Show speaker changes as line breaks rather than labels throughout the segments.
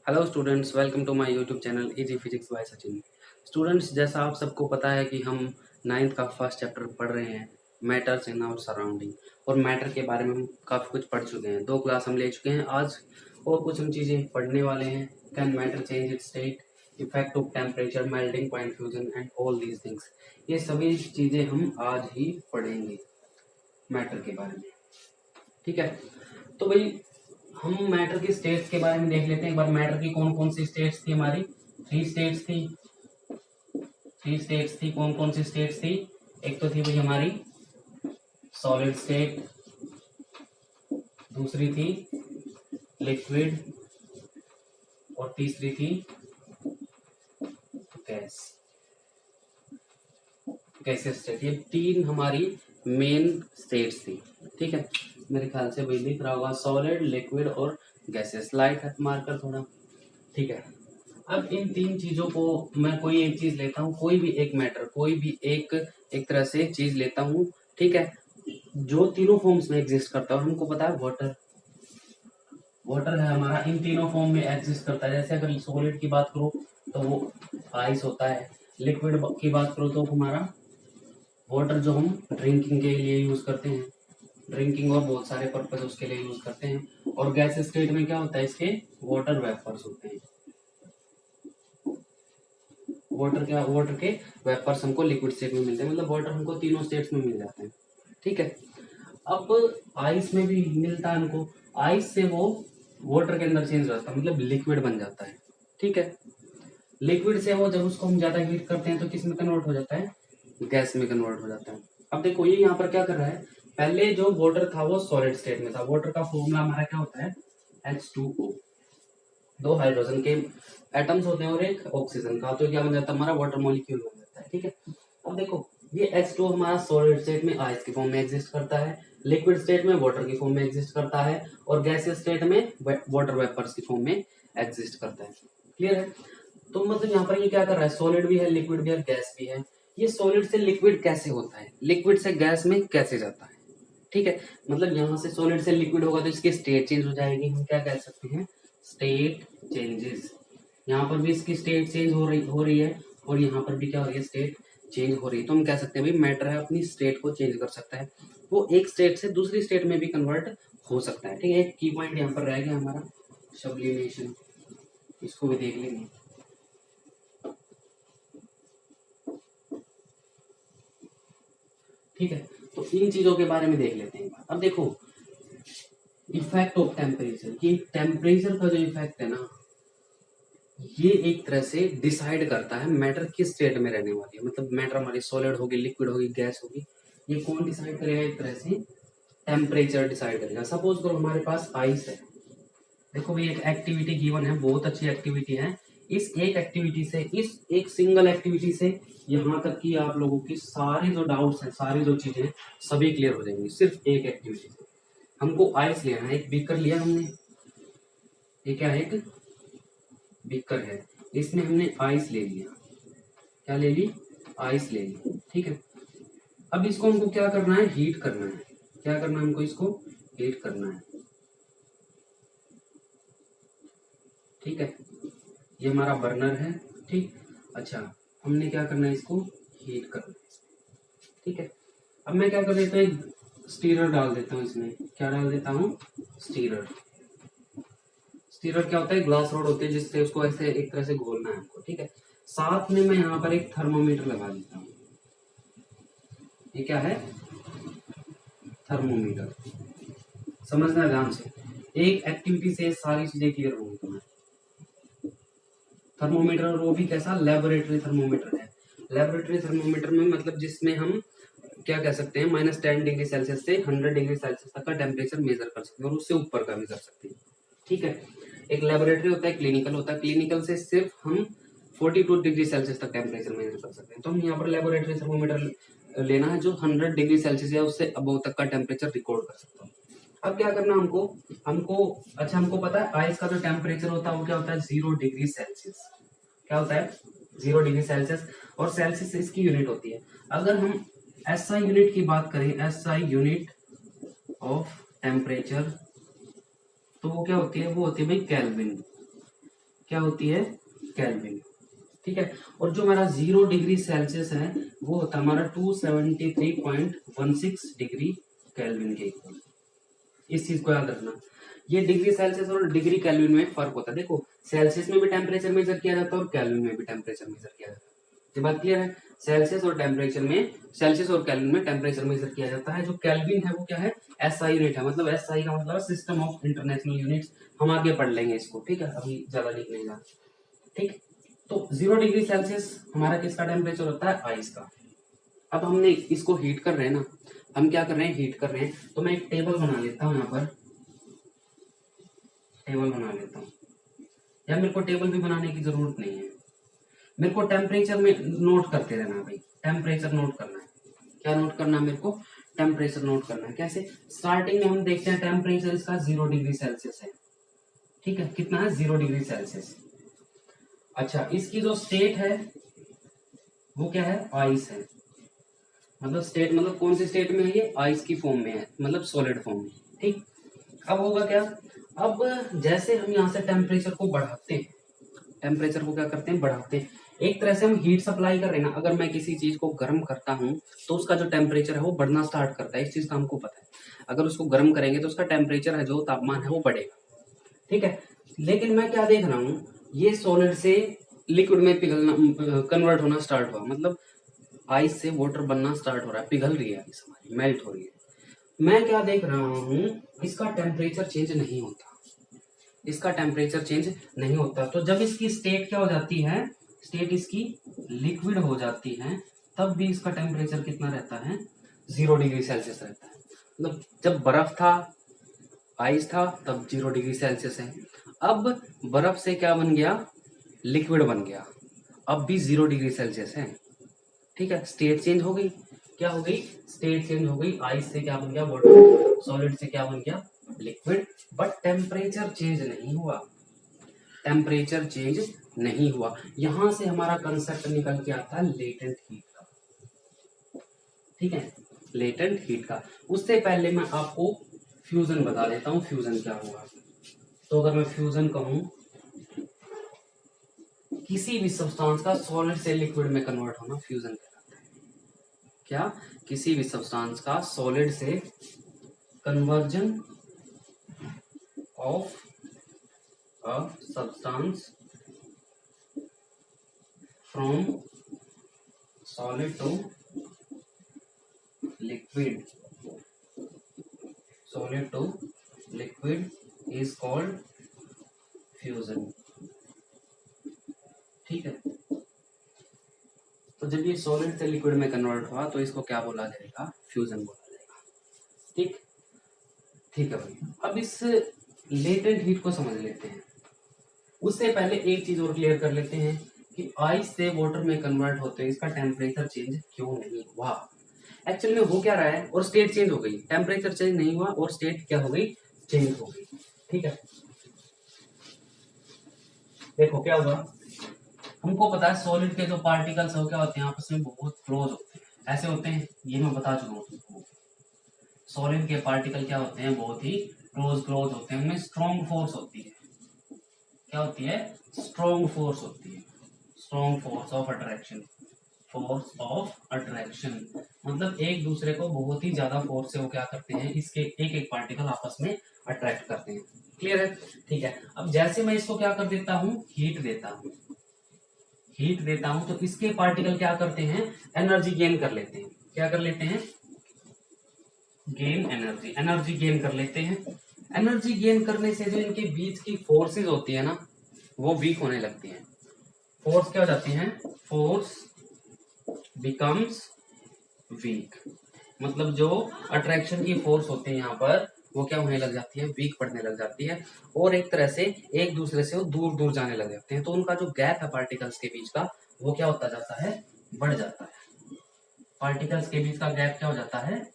Hello students, welcome to my YouTube channel easy physics by Sachin. Students, जैसा आप सबको पता है कि हम नाइन्थ का फर्स्ट चैप्टर पढ़ रहे हैं, मैटर्स इन आवर सराउंडिंग। और मैटर के बारे में हम काफ़ी कुछ पढ़ चुके हैं, 2 क्लास हम ले चुके हैं आज, और कुछ हम चीज़ें पढ़ने वाले हैं। Can matter change it's state, effect of temperature, melting point, fusion and all these things. ये सभी चीज़ें हम आज ही पढ़ेंगे मैटर के बारे में। ठीक है, तो भाई हम मैटर की स्टेट्स के बारे में देख लेते हैं एक बार। मैटर की कौन कौन सी स्टेट्स थी हमारी? थ्री स्टेट्स थी। कौन कौन सी स्टेट्स थी? एक तो थी भाई हमारी सॉलिड स्टेट, दूसरी थी लिक्विड, और तीसरी थी गैस गैसियस स्टेट। ये 3 हमारी मेन स्टेट्स थी। ठीक है, मेरे ख्याल से वही दिख रहा होगा, सॉलिड, लिक्विड और गैसियस। लाइट है मार्कर थोड़ा। ठीक है, अब इन 3 चीजों को मैं कोई एक चीज लेता हूँ, कोई भी एक मैटर, कोई भी एक तरह से चीज लेता हूँ। ठीक है, जो तीनों फॉर्म्स में एग्जिस्ट करता है। हमको पता है वाटर है हमारा, इन तीनों फॉर्म में एग्जिस्ट करता है। जैसे अगर सॉलिड की बात करो तो वो आइस होता है, लिक्विड की बात करो तो हमारा वाटर जो हम ड्रिंकिंग के लिए यूज करते हैं, ड्रिंकिंग और बहुत सारे पर्पज उसके लिए यूज करते हैं। और गैस स्टेट में क्या होता है, इसके वाटर वेपर्स होते हैं। वाटर के वेपर्स हमको लिक्विड स्टेट में मिलते हैं, मतलब वाटर हमको तीनों स्टेट्स में मिल जाते हैं। ठीक है, अब आइस में भी मिलता है हमको। आइस से वो वाटर के अंदर चेंज हो जाता है, मतलब लिक्विड बन जाता है। ठीक है, लिक्विड से वो जब उसको हम ज्यादा हीट करते हैं तो किस में कन्वर्ट हो जाता है? गैस में कन्वर्ट हो जाता है। अब देखो ये यहाँ पर क्या कर रहा है, पहले जो वाटर था वो सॉलिड स्टेट में था। वाटर का फॉर्मूला हमारा क्या होता है? H2O। 2 हाइड्रोजन के एटम्स होते हैं और एक ऑक्सीजन का, तो क्या बन जाता है हमारा? वाटर मॉलिक्यूल बन जाता है। ठीक है, अब देखो ये H2 हमारा सॉलिड स्टेट में आइस के फॉर्म में एग्जिस्ट करता है, लिक्विड स्टेट में वाटर की फॉर्म में एग्जिस्ट करता है, और गैसियस स्टेट में वाटर वेपर्स की फॉर्म में एग्जिस्ट करता है। क्लियर है? तो मतलब यहाँ पर ये क्या कर रहा है, सॉलिड भी है, लिक्विड भी है, गैस भी है। ये सॉलिड से लिक्विड कैसे होता है, लिक्विड से गैस में कैसे जाता है? ठीक है, मतलब यहाँ से सॉलिड से लिक्विड होगा तो इसकी स्टेट चेंज हो जाएगी। हम क्या कह सकते हैं? State changes. यहाँ पर भी इसकी स्टेट चेंज हो रही है, और यहाँ पर भी क्या हो रही है? स्टेट चेंज हो रही है। तो हम कह सकते हैं भाई मैटर है अपनी स्टेट को चेंज कर सकता है, वो एक स्टेट से दूसरी स्टेट में भी कन्वर्ट हो सकता है। ठीक है, एक की पॉइंट यहाँ पर रह गया हमारा सब्लिमेशन, इसको भी देख लेंगे। ठीक है, तो इन चीजों के बारे में देख लेते हैं। अब देखो इफेक्ट ऑफ टेम्परेचर, कि टेम्परेचर का जो इफेक्ट है ना, ये एक तरह से डिसाइड करता है मैटर किस स्टेट में रहने वाली है। मतलब मैटर हमारी सॉलिड होगी, लिक्विड होगी, गैस होगी, ये कौन डिसाइड करेगा? एक तरह से टेम्परेचर डिसाइड करेगा। सपोज करो हमारे पास आइस है, देखो भाई एक एक्टिविटी गिवन है, बहुत अच्छी एक्टिविटी है। इस एक एक्टिविटी से, इस एक सिंगल एक्टिविटी से यहाँ तक कि आप लोगों की सारी जो डाउट्स हैं, सारी जो चीजें सभी क्लियर हो जाएंगी सिर्फ एक एक्टिविटी से। हमको आइस लेना है, एक बीकर लिया हमने, ये क्या है? एक बीकर है, इसमें हमने आइस ले लिया। क्या ले ली? आइस ले ली। ठीक है, अब इसको हमको क्या करना है? हीट करना है। क्या करना है हमको? इसको हीट करना है। ठीक है, ये हमारा बर्नर है। ठीक, अच्छा, हमने क्या करना है? इसको हीट करना है। ठीक है, अब मैं क्या कर देता हूँ, एक स्टीरर डाल देता हूँ इसमें। क्या डाल देता हूँ? स्टीरर। स्टीरर क्या होता है? ग्लास रॉड होती है जिससे उसको ऐसे एक तरह से घोलना है हमको। ठीक है, साथ में मैं यहाँ पर एक थर्मोमीटर लगा देता हूँ। ये क्या है? थर्मोमीटर। समझना ध्यान से, एक एक्टिविटी से सारी चीजें क्लियर होंगी तुम्हें। थर्मोमीटर, और वो भी कैसा? लेबोरेटरी थर्मोमीटर है। लेबोरेटरी थर्मोमीटर में मतलब जिसमें हम क्या कह सकते हैं, -10 डिग्री सेल्सियस से 100 डिग्री सेल्सियस तक का टेम्परेचर मेजर कर सकते हैं, और उससे ऊपर का भी कर सकते हैं। ठीक है, एक लेबोरेटरी होता है, क्लिनिकल होता है। क्लिनिकल से सिर्फ हम 42 डिग्री सेल्सियस तक टेम्परेचर मेजर कर सकते हैं। तो हम यहाँ पर लेबोरेटरी थर्मोमीटर लेना है जो 100 डिग्री सेल्सियस या उससे अबव तक का टेम्परेचर रिकॉर्ड कर सकता है। अब क्या करना हमको? अच्छा, हमको पता है आइस का जो टेम्परेचर होता है वो क्या होता है? 0 डिग्री सेल्सियस। क्या होता है? 0 डिग्री सेल्सियस, और सेल्सियस इसकी यूनिट होती है। अगर हम एसआई यूनिट की बात करें, एसआई यूनिट ऑफ टेम्परेचर, तो वो क्या होती है? वो होती है भाई केल्विन। क्या होती है, केल्विन। ठीक है, और जो हमारा 0 डिग्री सेल्सियस है वो होता है हमारा 273.16 डिग्री केल्विन के इक्वल। इस चीज को याद रखना, ये डिग्री सेल्सियस और डिग्री केल्विन में फर्क होता है। देखो सेल्सियस में भी टेम्परेचर मेजर किया जाता है और केल्विन में भी टेम्परेचर मेजर किया जाता है। ये बात क्लियर है, सेल्सियस और टेम्परेचर में, सेल्सियस और केल्विन में टेम्परेचर मेजर किया जाता है। जो केल्विन है वो क्या है, एसआई यूनिट है, मतलब एसआई का मतलब सिस्टम ऑफ इंटरनेशनल यूनिट्स। हम आगे पढ़ लेंगे इसको, ठीक है, अभी ज्यादा डीप नहीं जाना। ठीक, तो 0 डिग्री सेल्सियस हमारा किसका टेम्परेचर होता है, आइस का। अब हमने इसको हीट कर रहे हैं ना, हम क्या कर रहे हैं, हीट कर रहे हैं। तो मैं एक टेबल बना लेता हूँ, यहाँ पर टेबल बना लेता हूँ, या मेरे को टेबल भी बनाने की जरूरत नहीं है, मेरे को टेम्परेचर में नोट करते रहना भाई, टेम्परेचर नोट करना है। क्या नोट करना है मेरे को, टेम्परेचर नोट करना है। कैसे, स्टार्टिंग में हम देखते हैं टेम्परेचर इसका 0 डिग्री सेल्सियस है। ठीक है, कितना है, 0 डिग्री सेल्सियस। अच्छा, इसकी जो स्टेट है वो क्या है, आइस है। मतलब स्टेट मतलब कौन सी स्टेट में है ये, आइस की फॉर्म में है, मतलब सॉलिड फॉर्म में। ठीक, अब होगा क्या, अब जैसे हम यहाँ से टेम्परेचर को बढ़ाते हैं, टेम्परेचर को क्या करते हैं, बढ़ाते हैं। एक तरह से हम हीट सप्लाई कर रहे हैं ना। अगर मैं किसी चीज को गर्म करता हूँ तो उसका जो टेम्परेचर है वो बढ़ना स्टार्ट करता है, इस चीज का हमको पता है। अगर उसको गर्म करेंगे तो उसका टेम्परेचर है, जो तापमान है वो बढ़ेगा। ठीक है, लेकिन मैं क्या देख रहा हूँ, ये सॉलिड से लिक्विड में पिघलना, कन्वर्ट होना स्टार्ट हुआ, मतलब आइस से वाटर बनना स्टार्ट हो रहा है, पिघल रही है आइस हमारी, मेल्ट हो रही है। मैं क्या देख रहा हूँ, इसका टेम्परेचर चेंज नहीं होता, इसका टेम्परेचर चेंज नहीं होता। तो जब इसकी स्टेट क्या हो जाती है, स्टेट इसकी लिक्विड हो जाती है, तब भी इसका टेम्परेचर कितना रहता है, 0 डिग्री सेल्सियस रहता है। मतलब जब बर्फ था, आइस था, तब 0 डिग्री सेल्सियस है। अब बर्फ से क्या बन गया, लिक्विड बन गया, अब भी 0 डिग्री सेल्सियस है। ठीक है, स्टेट चेंज हो गई, क्या हो गई, स्टेट चेंज हो गई। आइस से क्या बन गया, वाटर, सॉलिड से क्या बन गया, लिक्विड। बट टेम्परेचर चेंज नहीं हुआ, टेम्परेचर चेंज नहीं हुआ। यहां से हमारा कंसेप्ट निकल के आता है लेटेंट हीट का। ठीक है, लेटेंट हीट का। उससे पहले मैं आपको फ्यूजन बता देता हूं, फ्यूजन क्या हुआ। तो अगर मैं फ्यूजन कहूं, किसी भी सब्सटेंस का सॉलिड से लिक्विड में कन्वर्ट होना फ्यूजन कहलाता है। क्या, किसी भी सब्सटेंस का सॉलिड से conversion of a substance from solid to liquid, solid to liquid is called fusion। ठीक है, तो जब ये सॉलिड से लिक्विड में कन्वर्ट हुआ तो इसको क्या बोला जाएगा, फ्यूजन बोला जाएगा। ठीक, ठीक है भाई, अब इस लेटेंट हीट को समझ लेते हैं। उससे पहले एक चीज और क्लियर कर लेते हैं कि आइस से वाटर में कन्वर्ट होते हैं, इसका टेम्परेचर चेंज क्यों नहीं हुआ। एक्चुअली में हो क्या रहा है, और स्टेट चेंज हो गई, टेम्परेचर चेंज नहीं हुआ और स्टेट क्या हो गई, चेंज हो गई। ठीक है, देखो क्या हुआ, हमको पता है सॉलिड के जो पार्टिकल्स हो क्या होते हैं, आपस में बहुत क्लोज होते हैं, ऐसे होते हैं, ये मैं बता चुका हूँ तुमको। सॉलिड के पार्टिकल क्या होते हैं, बहुत ही क्लोज होते हैं, उनमें स्ट्रॉन्ग फोर्स होती है। क्या होती है, स्ट्रॉन्ग फोर्स होती है, strong force of attraction, force of attraction. मतलब एक दूसरे को बहुत ही ज्यादा फोर्स से वो क्या करते हैं, इसके एक एक पार्टिकल आपस में अट्रैक्ट करते हैं। क्लियर है, ठीक है। अब जैसे मैं इसको क्या कर देता हूँ, हीट देता हूँ, हीट देता हूं तो इसके पार्टिकल क्या करते हैं, एनर्जी गेन कर लेते हैं। क्या कर लेते हैं, गेन एनर्जी, एनर्जी गेन कर लेते हैं। एनर्जी गेन करने से जो इनके बीच की फोर्सेस होती है ना, वो वीक होने लगती हैं। फोर्स क्या हो जाती है, फोर्स बिकम्स वीक। मतलब जो अट्रैक्शन की फोर्स होती है यहाँ पर, वो क्या होने लग जाती है, वीक पड़ने लग जाती है, और एक तरह से एक दूसरे से वो दूर दूर जाने लग जाते हैं। तो उनका जो गैप है पार्टिकल्स के बीच का, वो क्या होता जाता है, बढ़ जाता है। पार्टिकल्स के बीच का गैप क्या हो जाता है,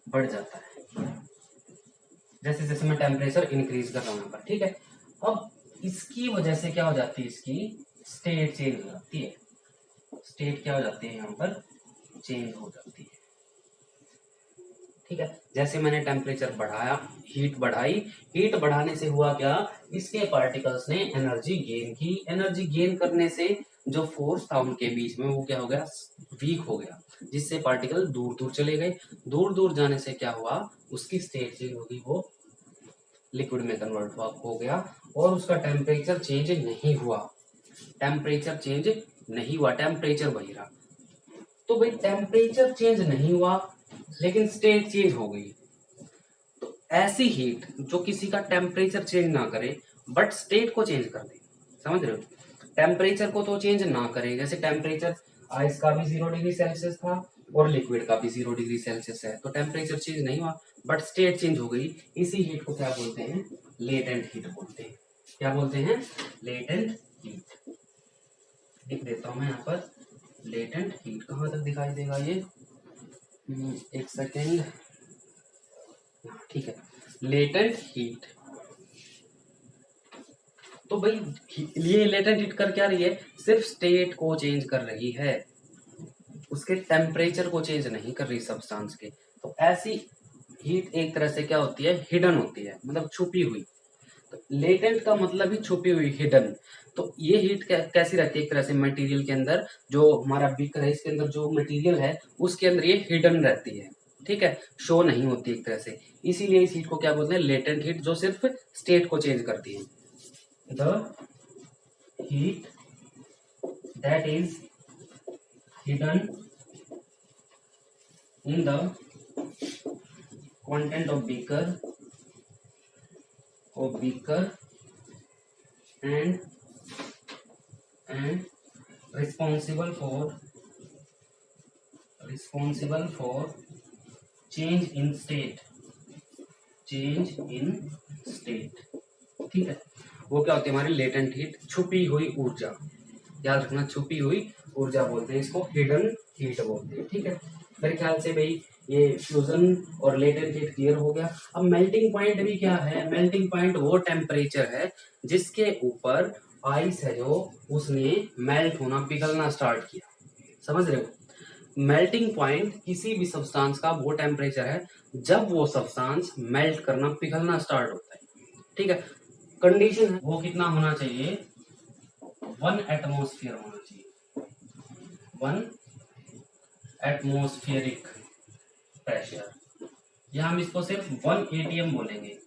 बढ़ जाता है, जैसे जैसे मैं टेम्परेचर इंक्रीज कर रहा हूँ यहाँ पर। ठीक है, अब इसकी वजह से क्या हो जाती है, इसकी स्टेट चेंज हो जाती है। स्टेट क्या हो जाती है यहाँ पर, चेंज हो जाती है। ठीक है। जैसे मैंने टेम्परेचर बढ़ाया, हीट बढ़ाई, हीट बढ़ाने से हुआ क्या, इसके पार्टिकल्स ने एनर्जी गेन की। एनर्जी गेन करने से जो फोर्स था उनके बीच में वो क्या हो गया, वीक हो गया, जिससे पार्टिकल दूर दूर चले गए। दूर दूर जाने से क्या हुआ, उसकी स्टेट चेंज होगी, वो लिक्विड में कन्वर्ट हो गया और उसका टेम्परेचर चेंज नहीं हुआ। टेम्परेचर चेंज नहीं हुआ, टेम्परेचर वही रहा। तो भाई टेम्परेचर चेंज नहीं हुआ लेकिन स्टेट चेंज हो गई। तो ऐसी हीट जो किसी का टेम्परेचर चेंज ना करे बट स्टेट को चेंज कर दे, समझ रहे हो। टेम्परेचर को तो चेंज ना करे, जैसे टेम्परेचर आइस का भी 0 डिग्री सेल्सियस था और लिक्विड का भी 0 डिग्री सेल्सियस है, तो टेम्परेचर चेंज नहीं हुआ बट स्टेट चेंज हो गई। इसी हीट को क्या बोलते हैं, लेटेंट हीट बोलते हैं। क्या बोलते हैं, लेटेंट हीट। लिख देता हूं मैं यहाँ पर, लेटेंट हीट। कहाँ तक दिखाई देगा ये, एक सेकेंड, ठीक है, लेटेंट हीट। तो भाई ये लेटेंट हीट कर क्या रही है, सिर्फ स्टेट को चेंज कर रही है, उसके टेम्परेचर को चेंज नहीं कर रही सब्सटेंस के। तो ऐसी हीट एक तरह से क्या होती है, हिडन होती है, मतलब छुपी हुई। तो लेटेंट का मतलब ही छुपी हुई, हिडन। तो ये हीट कैसी रहती है, एक तरह से मटेरियल के अंदर, जो हमारा बीकर है इसके अंदर जो मटेरियल है उसके अंदर ये हिडन रहती है, ठीक है, शो नहीं होती एक तरह से। इसीलिए इस हीट को क्या बोलते हैं, लेटेंट हीट, जो सिर्फ स्टेट को चेंज करती है। The heat that is hidden in the content of beaker and responsible for change in state, ठीक है। वो क्या होती है, हमारी लेटेंट हीट, छुपी हुई ऊर्जा। याद रखना, छुपी हुई ऊर्जा बोलते हैं इसको, हिडन हीट बोलते हैं, ठीक है। मेरे ख्याल से भाई ये फ्यूजन और लेटेंट हीट क्लियर हो गया। अब मेल्टिंग पॉइंट भी क्या है, मेल्टिंग पॉइंट वो टेम्परेचर है जिसके ऊपर आइस है जो, उसने मेल्ट होना, पिघलना स्टार्ट किया, समझ रहे हो। मेल्टिंग पॉइंट किसी भी सब्सटेंस का वो टेम्परेचर है जब वो सब्सटेंस मेल्ट करना, पिघलना स्टार्ट होता है, ठीक है। कंडीशन है वो कितना होना चाहिए, 1 एटमॉस्फेयर होना चाहिए, 1 एटमॉस्फेरिक प्रेशर, या हम इसको सिर्फ 1 atm बोलेंगे,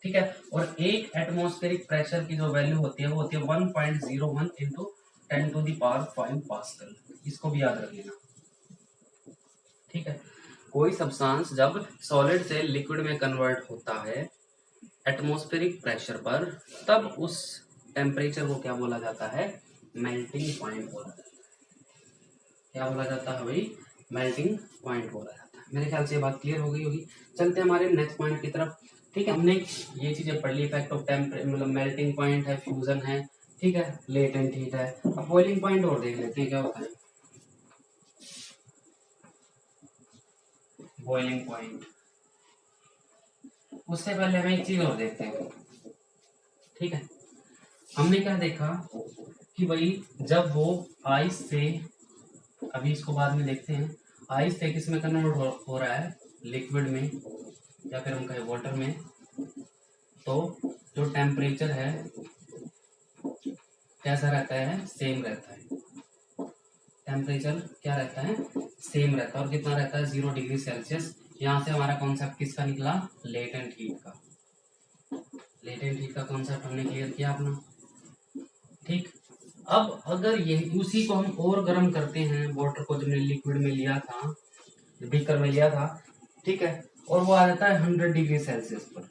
ठीक है। और एक एटमॉस्फेरिक प्रेशर की जो वैल्यू होती है वो होती है 1.01 इंटू 10⁵ पास्कल। इसको भी याद रख लेना, ठीक है। कोई सब्सटेंस जब सॉलिड से लिक्विड में कन्वर्ट होता है एटमॉस्फेरिक प्रेशर पर, तब उस टेम्परेचर को क्या बोला जाता है, मेल्टिंग पॉइंट बोला जाता है। क्या बोला जाता है भाई, मेल्टिंग पॉइंट बोला जाता है। मेरे ख्याल से ये बात क्लियर हो गई होगी। चलते हैं हमारे नेक्स्ट पॉइंट की तरफ, ठीक है। हमने ये चीजें पढ़ ली, इफेक्ट ऑफ टेम्परेचर, मतलब मेल्टिंग पॉइंट है, फ्यूजन है, ठीक है, लेटेंट हीट है। अब बॉइलिंग पॉइंट और देख लेते हैं क्या होता है। बॉइलिंग पॉइंट, उससे पहले हम एक चीज और देखते हैं, ठीक है। हमने क्या देखा कि भाई जब वो आइस से, अभी इसको बाद में देखते हैं, आइस से किस में कन्वर्ट हो रहा है, लिक्विड में, या फिर हम कहें वाटर में, तो जो टेम्परेचर है कैसा रहता है, सेम रहता है। टेम्परेचर क्या रहता है, सेम रहता है, और कितना रहता है, 0 डिग्री सेल्सियस। यहाँ से हमारा कॉन्सेप्ट किसका निकला, लेटेंट हीट का। लेटेंट हीट का कॉन्सेप्ट हमने क्लियर किया अपना, ठीक। अब अगर ये उसी को हम और गर्म करते हैं, वाटर को जो लिक्विड में लिया था, बीकर में लिया था, ठीक है, और वो आ जाता है 100 डिग्री सेल्सियस पर,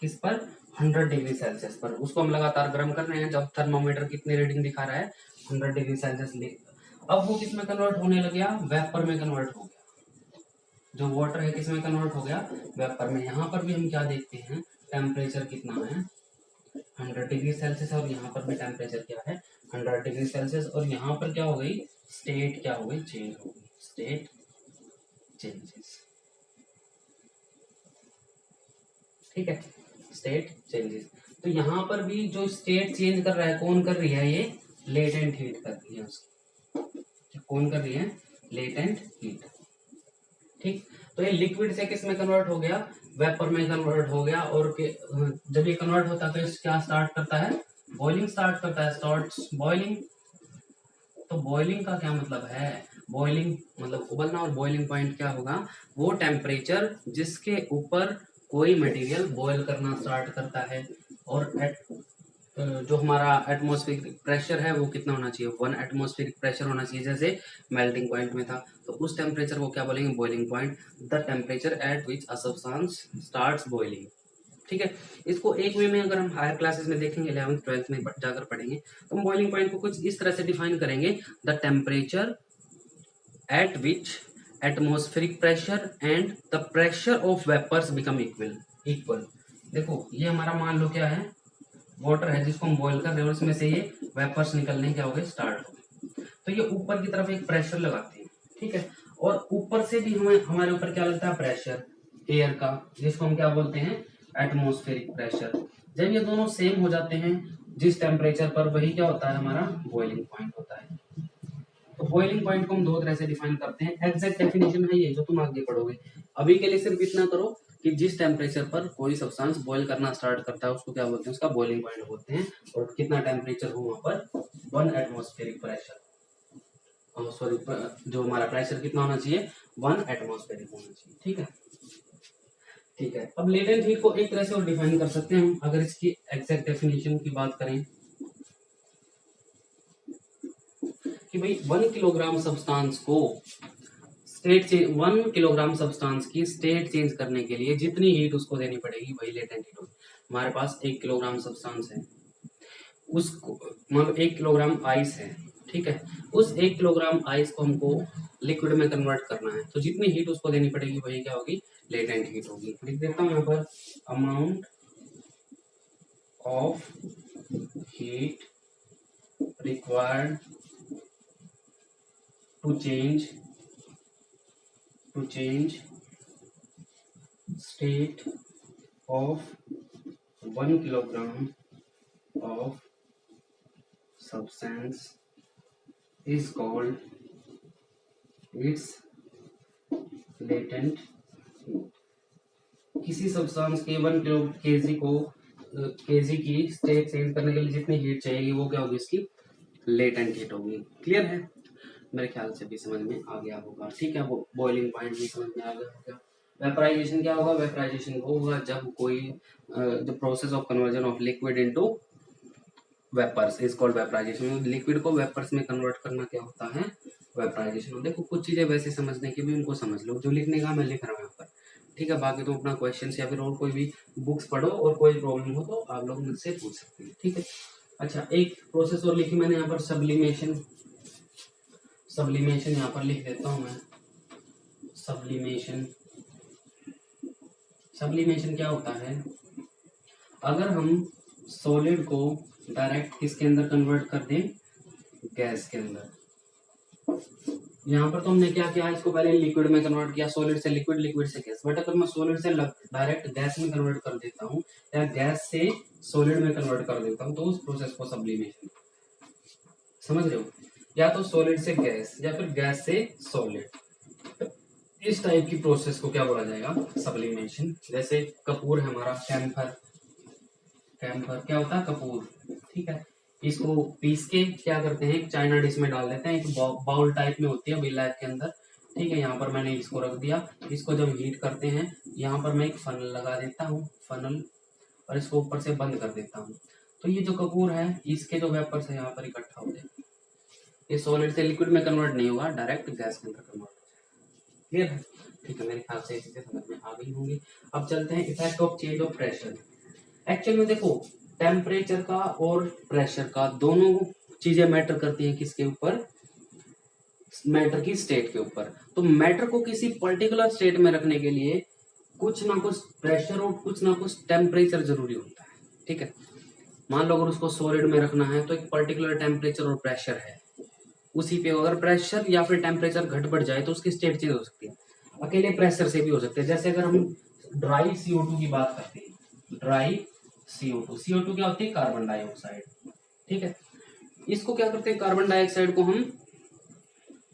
किस पर, 100 डिग्री सेल्सियस पर। उसको हम लगातार गर्म कर रहे हैं, जब थर्मामीटर कितनी रीडिंग दिखा रहा है, 100 डिग्री सेल्सियस। अब वो किस में कन्वर्ट होने लग गया, वेपर में कन्वर्ट हो गया। जो वाटर है किस में कन्वर्ट हो गया, वेपर में। यहाँ पर भी हम क्या देखते हैं, टेम्परेचर कितना है, 100 डिग्री सेल्सियस, और यहाँ पर भी टेम्परेचर क्या है, 100 डिग्री सेल्सियस। और यहाँ पर क्या हो गई, स्टेट क्या हो गई, चेंज हो गई, स्टेट चेंजेस, ठीक है, स्टेट चेंजेस। तो यहाँ पर भी जो स्टेट चेंज कर रहा है, कौन कर रही है, ये लेटेंट हीट कर रही है उसकी। कौन कर रही है, लेटेंट हीट। ठीक, तो ये लिक्विड से किस में कन्वर्ट हो गया, वेपर में कन्वर्ट हो गया। और जब ये कन्वर्ट होता है तो क्या स्टार्ट करता है, बॉइलिंग स्टार्ट करता है, स्टार्ट्स बॉइलिंग। तो बॉइलिंग का क्या मतलब है, बॉइलिंग मतलब उबलना, और बॉइलिंग पॉइंट क्या होगा, वो टेम्परेचर जिसके ऊपर कोई मटेरियल बॉयल करना स्टार्ट करता है। और जो हमारा एटमॉस्फेरिक प्रेशर है वो कितना होना चाहिए, 1 एटमॉस्फेरिक प्रेशर होना चाहिए, जैसे मेल्टिंग पॉइंट में था। तो उस टेम्परेचर को क्या बोलेंगे, boiling point, the temperature at which a substance starts boiling. ठीक है, इसको एक वे में अगर हम हायर क्लासेस में देखेंगे, 11th 12th में जाकर पढ़ेंगे, तो हम बॉइलिंग पॉइंट को कुछ इस तरह से डिफाइन करेंगे, the temperature at which atmospheric pressure and the pressure of vapours become equal. देखो ये हमारा मान लो क्या है, वाटर है जिसको हम बॉईल कर रहे हैं, और इसमें से ये वेपर्स निकलने क्या हो गए, स्टार्ट हो गए। तो ये ऊपर की तरफ एक प्रेशर लगाते हैं, ठीक है, और ऊपर से भी हमें हमारे ऊपर क्या लगता है, प्रेशर एयर का, जिसको हम क्या बोलते हैं, एटमॉस्फेरिक प्रेशर। जब ये दोनों सेम हो जाते हैं जिस टेम्परेचर पर, वही क्या होता है, हमारा बॉइलिंग पॉइंट होता है। तो बॉइलिंग पॉइंट को हम दो तरह से डिफाइन करते हैं, एग्जैक्ट डेफिनेशन है ये जो तुम आगे पढ़ोगे। अभी के लिए सिर्फ इतना करो कि जिस टेम्परेचर पर कोई सब्सटेंस बॉईल करना स्टार्ट करता है उसको क्या बोलते हैं, उसका बॉइलिंग पॉइंट बोलते हैं। और कितना टेम्परेचर हो वहां पर, 1 एटमॉस्फेरिक प्रेशर, सॉरी जो हमारा प्रेशर कितना होना चाहिए, 1 एटमॉस्फेरिक होना चाहिए। ठीक है, ठीक है। अब लेटेंट हीट को एक तरह से और डिफाइन कर सकते हैं हम, अगर इसकी एग्जैक्ट डेफिनेशन की बात करें कि भाई 1 किलोग्राम सब्सटेंस को स्टेट चेंज, 1 किलोग्राम सब्सटेंस की स्टेट चेंज करने के लिए जितनी हीट उसको देनी पड़ेगी वही लेटेंट हीट होगी। हमारे पास 1 किलोग्राम सब्सटेंस है, उसको मतलब 1 किलोग्राम आइस है, ठीक है, उस 1 किलोग्राम आइस को हमको लिक्विड में कन्वर्ट करना है, तो जितनी हीट उसको देनी पड़ेगी वही क्या होगी, लेटेंट हीट होगी। लिख देता हूँ यहाँ पर, amount of heat required to change state of 1 kilogram of substance is called its latent heat। किसी सब्सटेंस के 1 किलो केजी को केजी की स्टेट चेंज करने के लिए जितनी हीट चाहिए वो क्या होगी, इसकी लेटेंट हीट होगी। क्लियर है, मेरे ख्याल से भी समझ में आ गया होगा। ठीक है, वो बॉइलिंग पॉइंट भी समझ में आ गया होगा। वेपराइजेशन क्या होगा, वेपराइजेशन होगा जब कोई the process of conversion of liquid into vapours is called vaporisation. Liquid को वेपर्स में कन्वर्ट करना क्या होता है, वेपराइजेशन। देखो कुछ चीजें वैसे समझने की भी उनको समझ लो, जो लिखने का मैं लिख रहा हूँ यहाँ पर, ठीक है। बाकी तुम अपना क्वेश्चन या फिर और कोई भी बुक्स पढ़ो और कोई प्रॉब्लम हो तो आप लोग मुझसे पूछ सकते हैं, ठीक है। अच्छा, एक प्रोसेस और लिखी मैंने यहाँ पर, सब्लिमेशन। सब्लिमेशन यहाँ पर लिख देता हूँ मैं, सब्लिमेशन। सब्लिमेशन क्या होता है, अगर हम सॉलिड को डायरेक्ट किसके अंदर कन्वर्ट कर दें, गैस के अंदर। यहाँ पर तो हमने क्या किया, इसको पहले लिक्विड में कन्वर्ट किया, सॉलिड से लिक्विड, लिक्विड से गैस। बट अगर मैं सॉलिड से डायरेक्ट गैस में कन्वर्ट कर देता हूँ या गैस से सॉलिड में कन्वर्ट कर देता हूँ, तो उस प्रोसेस को सब्लिमेशन, समझ रहे हो, या तो सॉलिड से गैस या फिर गैस से सॉलिड, इस टाइप की प्रोसेस को क्या बोला जाएगा, सब्लिमेशन। जैसे कपूर है हमारा, कैम्फर, कैम्फर क्या होता है, कपूर, ठीक है। इसको पीस के क्या करते हैं, चाइना डिश में डाल देते हैं, एक बाउल टाइप में होती है बिल लाइफ के अंदर, ठीक है। यहाँ पर मैंने इसको रख दिया, इसको जब हीट करते हैं, यहाँ पर मैं एक फनल लगा देता हूँ, फनल, और इसको ऊपर से बंद कर देता हूँ। तो ये जो कपूर है, इसके जो वेपर्स है यहाँ पर इकट्ठा हो जाएंगे, ये सॉलिड से लिक्विड में कन्वर्ट नहीं होगा, डायरेक्ट गैस के अंदर कन्वर्ट हो जाएगा। क्लियर है, ठीक है, मेरे ख्याल से चीजें समझ में आ गई होंगी। अब चलते हैं effect of change of pressure. Actual में देखो, टेम्परेचर का और प्रेशर का दोनों चीजें मैटर करती हैं, किसके ऊपर, मैटर की स्टेट के ऊपर। तो मैटर को किसी पर्टिकुलर स्टेट में रखने के लिए कुछ ना कुछ प्रेशर और कुछ ना कुछ टेम्परेचर जरूरी होता है, ठीक है। मान लो अगर उसको सॉलिड में रखना है तो एक पर्टिकुलर टेम्परेचर और प्रेशर है, उसी पे अगर प्रेशर या फिर टेम्परेचर घट बढ़ जाए तो उसकी स्टेट चेंज हो सकती है। अकेले प्रेशर से भी हो सकते हैं। जैसे अगर हम ड्राई CO2 की बात करते हैं, ड्राई CO2, CO2 क्या होती है, कार्बन डाइऑक्साइड, ठीक है। इसको क्या करते हैं, कार्बन डाइऑक्साइड को हम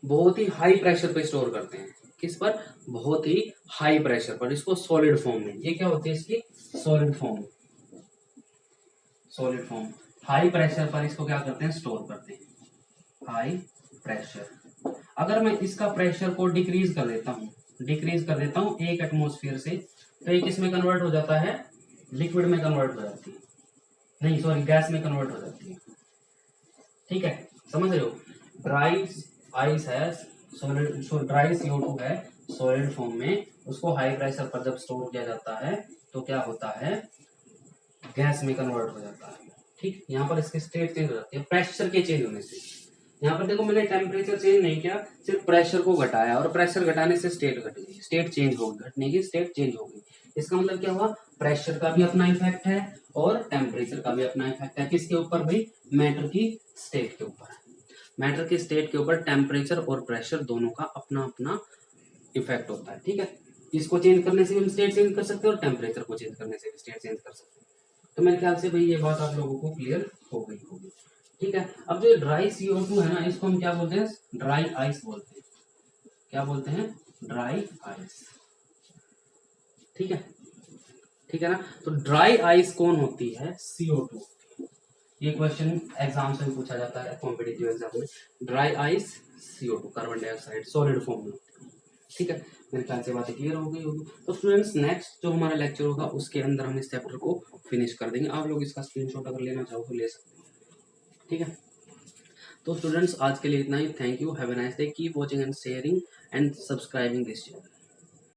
बहुत ही हाई प्रेशर पे स्टोर करते हैं, किस पर, बहुत ही हाई प्रेशर पर, इसको सॉलिड फॉर्म में, ये क्या होती है इसकी solid form, solid form high pressure पर इसको क्या करते हैं स्टोर करते हैं, हाई प्रेशर। अगर मैं इसका प्रेशर को डिक्रीज कर देता हूँ, डिक्रीज कर देता हूँ 1 एटमॉस्फेयर से, तो ये किस में कन्वर्ट हो जाता है, लिक्विड में कन्वर्ट हो जाती है, नहीं सॉरी गैस में कन्वर्ट हो जाती है। ठीक है, समझ रहे हो, ड्राई आइस है सॉलिड, ड्राई CO2 है सॉलिड फॉर्म में, उसको हाई प्रेशर पर जब स्टोर किया जाता है तो क्या होता है, गैस में कन्वर्ट हो जाता है। ठीक, यहाँ पर इसकी स्टेट चेंज हो जाती है प्रेशर के चेंज होने से। यहाँ पर देखो मैंने टेम्परेचर चेंज नहीं किया, सिर्फ प्रेशर को घटाया, और प्रेशर घटाने से स्टेट घट गई, स्टेट चेंज हो गई, घटने की स्टेट चेंज हो गई। इसका मतलब क्या हुआ, प्रेशर का भी अपना इफेक्ट है और टेम्परेचर का भी अपना इफेक्ट है। किसके ऊपर भाई, मैटर की स्टेट के ऊपर। मैटर की स्टेट के ऊपर टेम्परेचर और प्रेशर दोनों का अपना अपना इफेक्ट होता है। ठीक है, इसको चेंज करने से भी हम स्टेट चेंज कर सकते हैं और टेम्परेचर को चेंज करने से भी स्टेट चेंज कर सकते हैं। तो मेरे ख्याल से भाई ये बात आप लोगों को क्लियर हो गई होगी। ठीक है, अब जो ड्राई CO2 है ना, इसको हम क्या बोलते हैं, ड्राई आइस बोलते हैं। क्या बोलते हैं, ड्राई आइस। ठीक है, ठीक है ना, तो ड्राई आइस कौन होती है, CO2। ये क्वेश्चन एग्जाम से भी पूछा जाता है, कॉम्पिटिटिव एग्जाम में। Dry ice CO2 carbon dioxide solid form में होती है। ठीक है, मेरे ख्याल से बातें क्लियर हो गई होगी। तो स्टूडेंट्स नेक्स्ट जो हमारा लेक्चर होगा उसके अंदर हम इस चैप्टर को फिनिश कर देंगे। आप लोग इसका स्क्रीनशॉट अगर लेना चाहो तो ले सकते हैं। ठीक है, तो स्टूडेंट्स आज के लिए इतना ही। Thank you, have a nice day, keep watching and sharing and subscribing this channel.